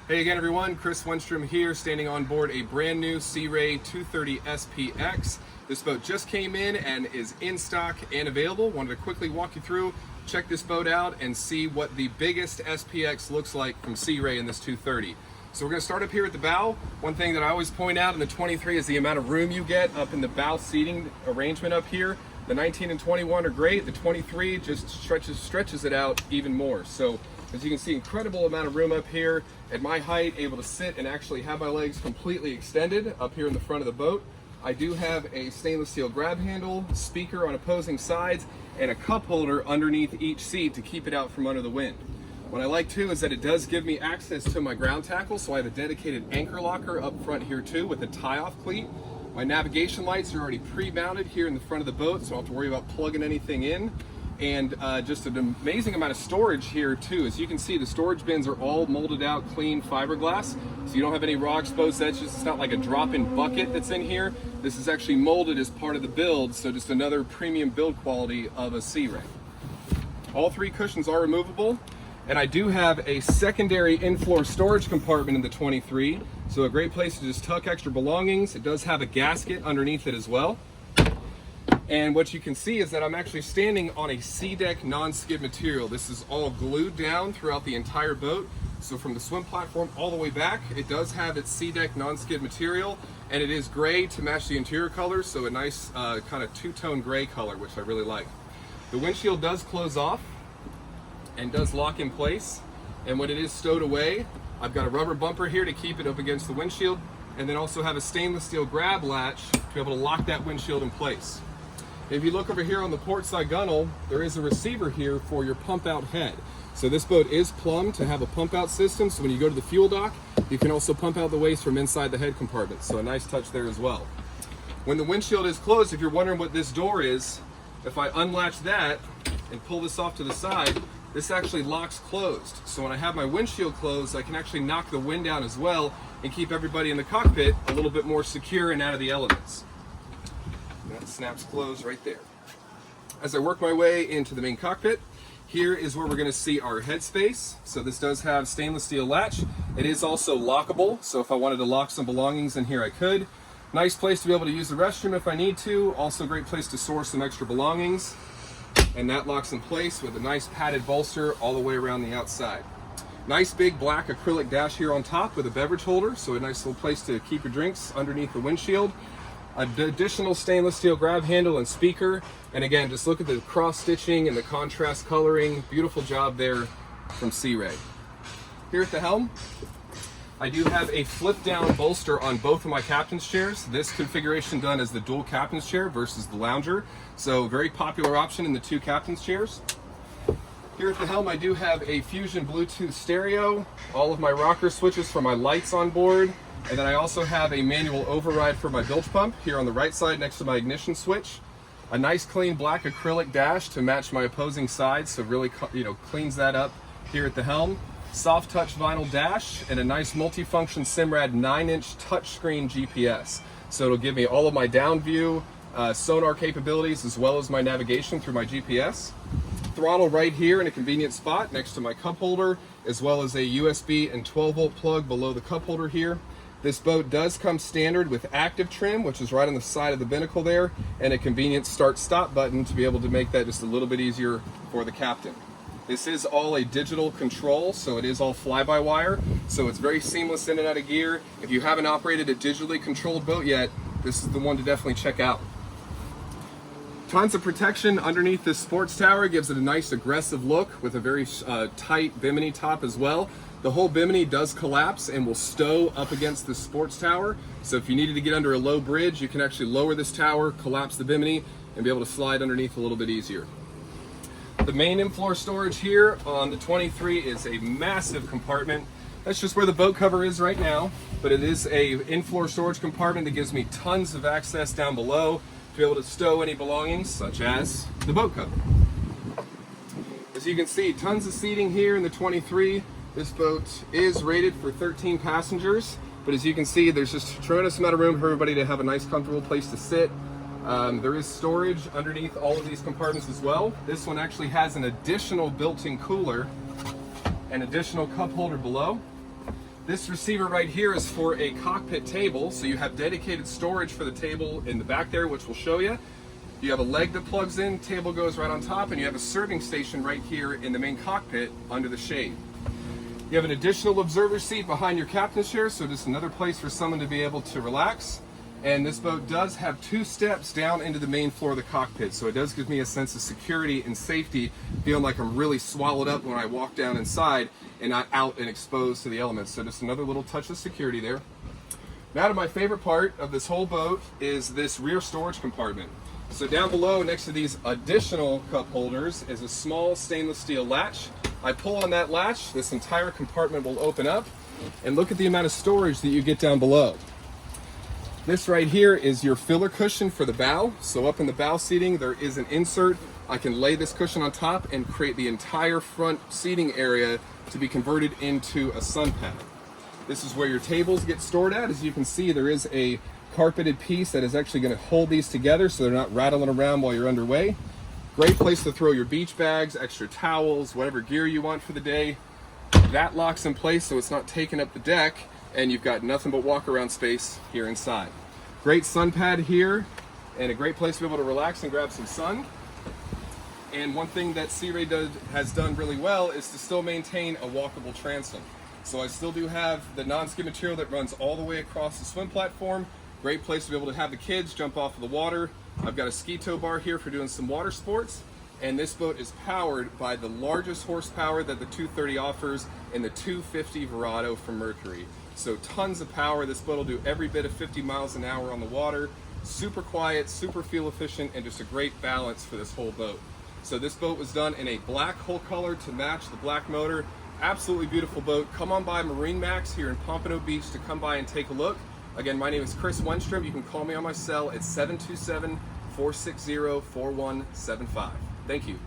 Hey again everyone, Chris Wenstrom here, standing on board a brand new Sea Ray 230 SPX. This boat just came in and is in stock and available. Wanted to quickly walk you through, check this boat out, and see what the biggest SPX looks like from Sea Ray in this 230. So we're going to start up here at the bow. One thing that I always point out in the 23 is the amount of room you get up in the bow seating arrangement up here. The 19 and 21 are great. The 23 just stretches it out even more. So as you can see, incredible amount of room up here. At my height, able to sit and actually have my legs completely extended up here in the front of the boat. I do have a stainless steel grab handle, speaker on opposing sides, and a cup holder underneath each seat to keep it out from under the wind. What I like too is that it does give me access to my ground tackle, so I have a dedicated anchor locker up front here too with a tie-off cleat. My navigation lights are already pre-mounted here in the front of the boat, so I don't have to worry about plugging anything in. And just an amazing amount of storage here too. As you can see, the storage bins are all molded out clean fiberglass, so you don't have any raw exposed edges. It's not like a drop-in bucket that's in here. This is actually molded as part of the build, so just another premium build quality of a Sea Ray. All three cushions are removable, and I do have a secondary in-floor storage compartment in the 23, so a great place to just tuck extra belongings. It does have a gasket underneath it as well. And what you can see is that I'm actually standing on a SeaDek non-skid material. This is all glued down throughout the entire boat. So from the swim platform all the way back, it does have its SeaDek non-skid material, and it is gray to match the interior colors, so a nice kind of two-tone gray color, which I really like. The windshield does close off and does lock in place, and when it is stowed away, I've got a rubber bumper here to keep it up against the windshield, and then also have a stainless steel grab latch to be able to lock that windshield in place. If you look over here on the port side gunnel, there is a receiver here for your pump out head. So this boat is plumbed to have a pump out system, so when you go to the fuel dock, you can also pump out the waste from inside the head compartment. So a nice touch there as well. When the windshield is closed, if you're wondering what this door is, if I unlatch that and pull this off to the side, this actually locks closed. So when I have my windshield closed, I can actually knock the wind down as well and keep everybody in the cockpit a little bit more secure and out of the elements. That snaps closed right there. As I work my way into the main cockpit, here is where we're going to see our headspace. So this does have stainless steel latch. It is also lockable, so if I wanted to lock some belongings in here, I could. Nice place to be able to use the restroom if I need to. Also a great place to store some extra belongings. And that locks in place with a nice padded bolster all the way around the outside. Nice big black acrylic dash here on top with a beverage holder, so a nice little place to keep your drinks underneath the windshield. An additional stainless steel grab handle and speaker, and again, just look at the cross stitching and the contrast coloring. Beautiful job there from Sea Ray. Here at the helm, I do have a flip down bolster on both of my captain's chairs. This configuration done as the dual captain's chair versus the lounger, so very popular option in the two captain's chairs. Here at the helm, I do have a Fusion Bluetooth stereo, all of my rocker switches for my lights on board, and then I also have a manual override for my bilge pump here on the right side next to my ignition switch. A nice clean black acrylic dash to match my opposing sides, so really cleans that up here at the helm. Soft touch vinyl dash and a nice multifunction Simrad 9-inch touchscreen GPS. So it'll give me all of my down view, sonar capabilities, as well as my navigation through my GPS. Throttle right here in a convenient spot next to my cup holder, as well as a USB and 12-volt plug below the cup holder here. This boat does come standard with active trim, which is right on the side of the binnacle there, and a convenient start-stop button to be able to make that just a little bit easier for the captain. This is all a digital control, so it is all fly-by-wire, so it's very seamless in and out of gear. If you haven't operated a digitally controlled boat yet, this is the one to definitely check out. Tons of protection underneath this sports tower, gives it a nice aggressive look with a very tight bimini top as well. The whole bimini does collapse and will stow up against the sports tower. So if you needed to get under a low bridge, you can actually lower this tower, collapse the bimini, and be able to slide underneath a little bit easier. The main in-floor storage here on the 23 is a massive compartment. That's just where the boat cover is right now, but it is a in-floor storage compartment that gives me tons of access down below to be able to stow any belongings, such as the boat cover. As you can see, tons of seating here in the 23. This boat is rated for 13 passengers, but as you can see, there's just a tremendous amount of room for everybody to have a nice, comfortable place to sit. There is storage underneath all of these compartments as well. This one actually has an additional built-in cooler and additional cup holder below. This receiver right here is for a cockpit table, so you have dedicated storage for the table in the back there, which we'll show you. You have a leg that plugs in, table goes right on top, and you have a serving station right here in the main cockpit under the shade. You have an additional observer seat behind your captain's chair, so just another place for someone to be able to relax. And this boat does have 2 steps down into the main floor of the cockpit, so it does give me a sense of security and safety, feeling like I'm really swallowed up when I walk down inside and not out and exposed to the elements. So just another little touch of security there. Now to my favorite part of this whole boat is this rear storage compartment. So down below, next to these additional cup holders, is a small stainless steel latch. I pull on that latch, this entire compartment will open up, and look at the amount of storage that you get down below. This right here is your filler cushion for the bow. So up in the bow seating, there is an insert. I can lay this cushion on top and create the entire front seating area to be converted into a sun pad. This is where your tables get stored at. As you can see, there is a carpeted piece that is actually going to hold these together so they're not rattling around while you're underway. Great place to throw your beach bags, extra towels, whatever gear you want for the day. That locks in place so it's not taking up the deck, and you've got nothing but walk around space here inside. Great sun pad here, and a great place to be able to relax and grab some sun. And one thing that Sea Ray has done really well is to still maintain a walkable transom. So I still do have the non-skid material that runs all the way across the swim platform. Great place to be able to have the kids jump off of the water. I've got a ski tow bar here for doing some water sports. And this boat is powered by the largest horsepower that the 230 offers in the 250 Verado from Mercury. So tons of power. This boat will do every bit of 50 miles an hour on the water. Super quiet, super fuel efficient, and just a great balance for this whole boat. So this boat was done in a black hull color to match the black motor. Absolutely beautiful boat. Come on by MarineMax here in Pompano Beach to come by and take a look. Again, my name is Chris Wenstrom. You can call me on my cell at 727-460-4175. Thank you.